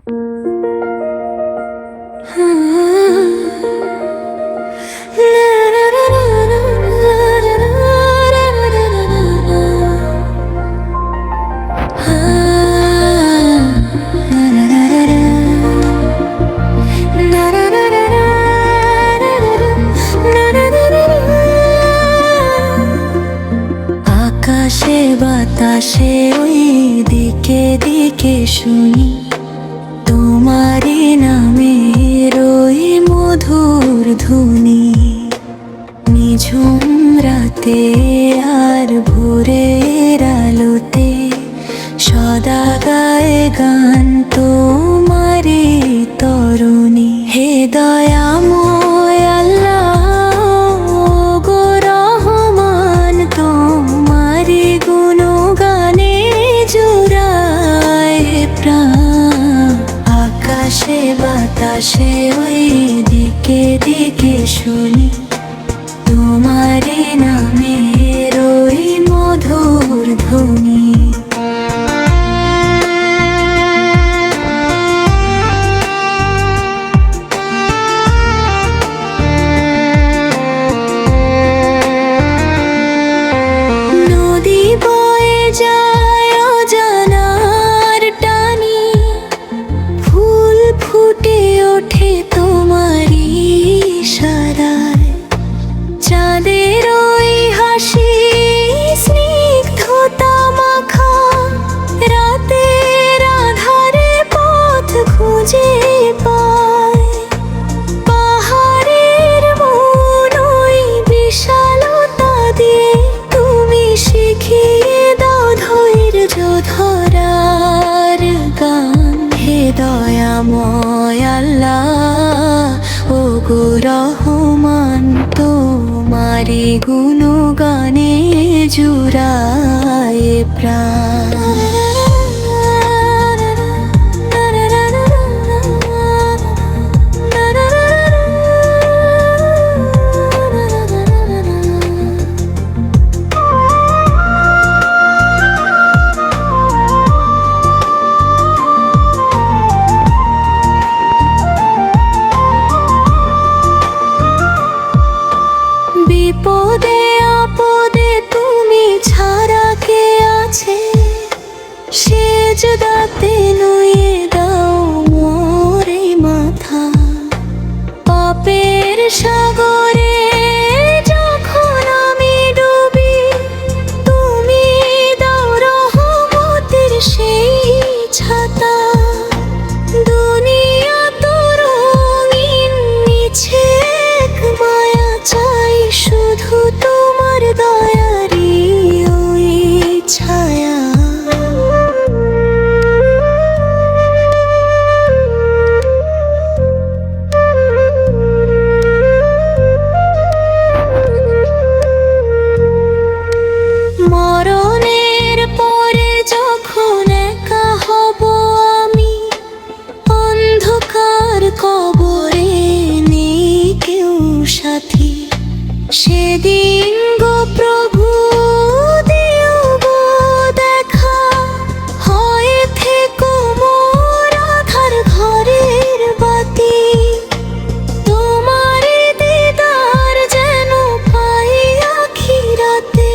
আকাশে বাতাসে ওই দিকে দিকে শুনি তোমারই নামের ওই মধুর ধ্বনি। নিঝুম রাতে আর ভোরের আলোতে সদা গায়ে গান তোমারই তরুণী। হে দয়াময় আল্লাহ গো রহমান, তোমারই গুণগানে জুড়ায় প্রাণ। আকাশে বাতাসে ওই দিকে দিকে শুনি তোমারই নামের ওই মধুর ধ্বনি। নদী বয়ে যায় অজানার টানি, ফুল ফুটে ওঠে তোমারই ইশারায়। চাঁদের ওই হাসি স্নিগ্ধতা মাখা, রাতের আধারে পথ খুঁজে পায়। পাহাড়ের মন ওই বিশালতা দিয়ে তুমি শিখিয়ে দাও ধৈর্য ধরার গান। হে দয়াময় আল্লাহ ও গো রহমান, তোমারি গুণগানে জুড়ায় প্রাণ। বিপদে আপদে তুমি ছাড়া কে আছে, সেজদাতে নুয়ে দাও মোরে মাথা। পাপের সাগরে যখন আমি ডুবি, তুমি দাও রহমতের সেই ছাতা। দুনিয়া তো রঙিন, মিছে এক মায়া চাই, শুধু তোমার দয়ারি ওই ছায়া। মরণের পরে যখন একা হব আমি, অন্ধকার কবরে নেই কেউ সাথী, সেদিন গো প্রভু দিও গো দেখা। হয় থেকো মোর আধার ঘরের বাতি, তোমার দিদার যেন পাই আখিরাতে।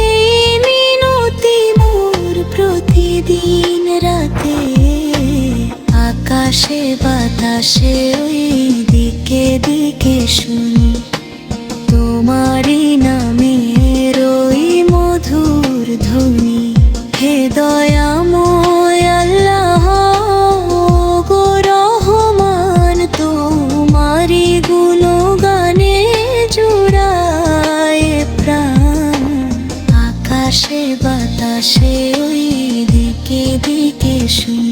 এই মিনতি মোর প্রতিদিন রাতে। আকাশে বাতাসে ওই দিকে দিকে শুনি তোমারই নামের ওই মধুর ধ্বনি। হে দয়াময় আল্লাহ গো রহমান, তোমারই গুণগানে জুড়ায় প্রাণ। আকাশে বাতাসে ওই দিকে দিকে শুনি